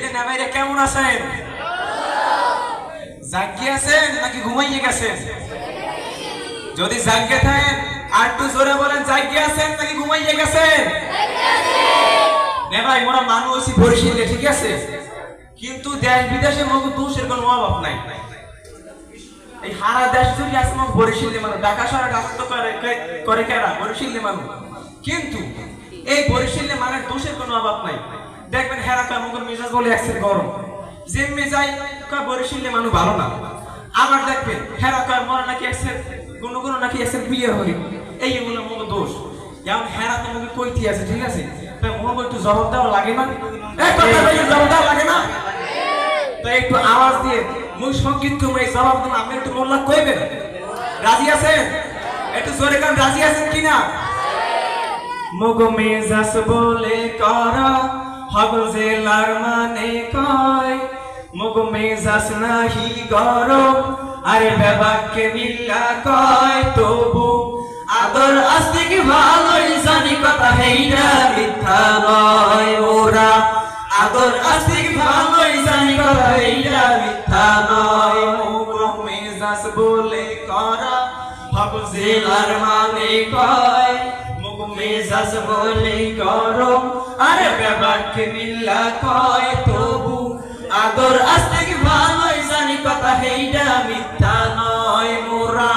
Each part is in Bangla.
যে নেমাইরা কেমন আছেন? জাগিয়ে আছেন নাকি ঘুমাইয়ে গেছেন? যদি জাগিয়ে থাকেন আর একটু জোরে বলেন, জাগিয়ে আছেন নাকি ঘুমাইয়ে গেছেন? নে ভাই, মোরা মানুষ বরিশালে, ঠিক আছে, কিন্তু দেশ বিদেশে মগু দোষের কোনো অভাব নাই। এই হারা দেশ যদি আছে মগ বরিশালে মানুষ, ঢাকা শহরে কাজ তো করে কেরা বরিশালে মানুষ, কিন্তু এই বরিশালে মানে দোষের কোনো অভাব নাই। দেখবেন হেরাকা মগর মেজাজ বলে একসের গরম, যেমনি যাই কয় বরিশালে মানুষ ভালো না। আবার দেখবেন হেরাকা মরা নাকি একসের কোনো কোনো নাকি একসের বিয়ে হই, এইগুলো মগ দোষ। যেমন হেরা তো মগে কইতে আছে, ঠিক আছে, তাই মগ একটু জবাব দেওয়া লাগে না? জবাব দেওয়া লাগে না? তো একটু আওয়াজ দিয়ে মুই সঙ্গীত তুমি এই জবাব দেন, আপনি একটু মোল্লা কইবেন। রাজি আছেন? একটু জোরে কান, রাজি আছেন কিনা? মগ মেজাজ বলে করা হগল জেলার মানে কয়, মগ মেজাজ নাহি গরম আরে বেবাকে মিল্লা কয়, তবু আদর আস্তিক ভালোই জানি কথা হেইরা মিথ্যা নয়। ওরা আদর আস্তিক ভালোই জানি কথা হেইরা মিথ্যা নয়। মগ মেজাজ বলে করা হগল জেলার মানে কয়, মেজাজ বলে গরম আরে বেবাকে মিল্লা কয়, তবু আদর আস্তিক ভালোই জানি কথা হেইটা মিথ্যা নয়। মোরা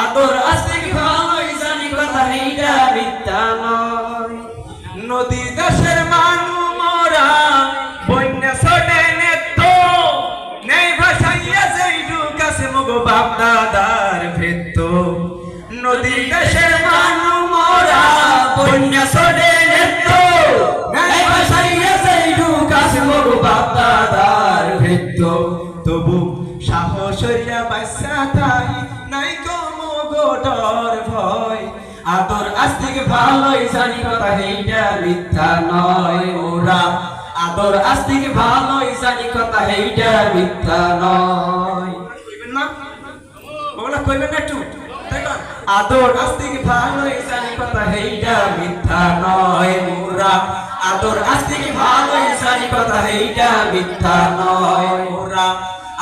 আদর আস্তিক ভালোই জানি কথা হেইটা মিথ্যা নয়। নদী দেশের মানু মোরা বন্যা ছড়ে নেত, নেই ভাসাইয়া যেইটু কাছে মগো বাপ দাদার ভেত। নদী দেশের মানু মোরা বন্যা ছড়ে নেত, নেই ভাসাইয়া যেইটু কাছে মগো বাপ দাদার ভেত। তবু সাহস হইয়া বাঁচা তাই নাই কো মগো ডর ভয়। আদর আস্তিক ভালোই জানি কথা হেইটা মিথ্যা নয়। ওরা আদর আস্তিক ভালোই জানি কথা হেইটা মিথ্যা নয়। কইবেন না? ওগুলা কইবেন না একটু? আদর আস্তিক ভালোই জানি কথা হেইটা মিথ্যা নয়। মোরা আদর আস্তিক ভালোই জানি কথা হেইটা মিথ্যা নয়। মোরা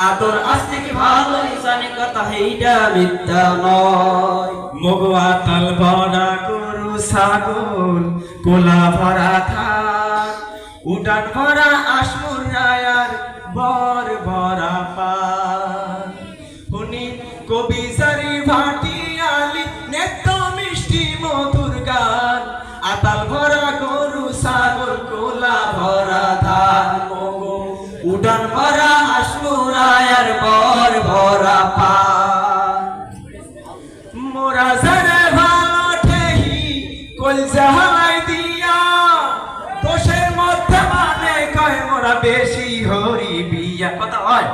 আদর আস্তিক ভালোই জানি কথা হেইটা মিথ্যা নয়। মগো আতাল ভরা গরু ছাগল, কোলা ভরা থাক, উঠান ভরা আসমুর রায়ার বর ভরা পান। হুনি কবি সারি ভাটিয়ালি নেত্য মিষ্টি মধুর গান। আতাল ভরা গরু ছাগল, কোলা ভরা ধান। মগো উঠান ভরা আসমুর রায়ার বর ভরা পান। মোরা যারে ভালো ঠেহি কলজা হালাই দিয়া, দোষের মধ্যে মানে কয় মোরা বেশি হরি বিয়া। কথা হয়?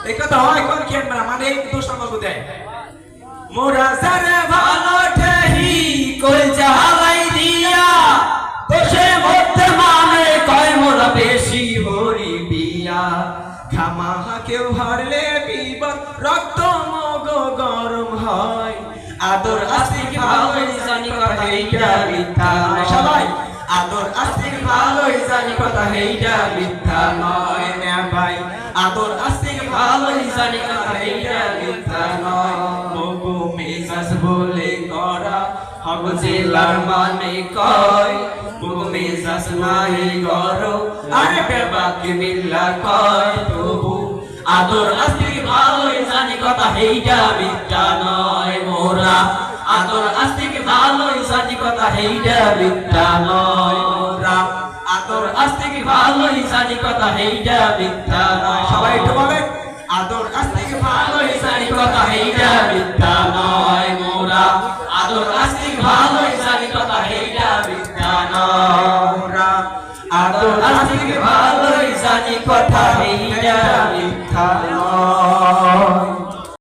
এই কথা হয় কোন কেন মানে এই দোষ আমাকে দেয়। মোরা যারে ভালো ঠেহি কলজা হালাই দিয়া, দোষের মধ্যে মানে কয় মোরা বেশি হরি বিয়া। খামাহা কেউ হারলে বিপদ, রক্ত মগ গরম হয়। আদর আস্তিক ভালোই জানি কথা হেইটা মিথ্যা নয়। সবাই আদর আস্তিক ভালোই জানি কথা হেইটা মিথ্যা নয়। না ভাই, আদর আস্তিক ভালোই জানি কথা হেইটা মিথ্যা নয়। মগো মেজাজ বলে করা হগল জেলার মানে কয়, মগো মেজাজ নাহি গরম আরে বেবাকে মিল্লা কয়, তবু আদর আস্তিক ভালোই জানি কথা হেইটা মিথ্যা নয়। মোরা আদর আস্তিক ভালোই জানি কথা হেইটা মিথ্যা নয়। মোরা আদর আস্তিক ভালোই জানি কথা হেইটা মিথ্যা নয়। সবাই একটু বলেন, আদর আস্তিক ভালোই জানি কথা হেইটা মিথ্যা নয়। মোরা আদর আস্তিক ভালোই জানি কথা হেইটা মিথ্যা নয়। মোরা আদর আস্তিক ভালোই জানি কথা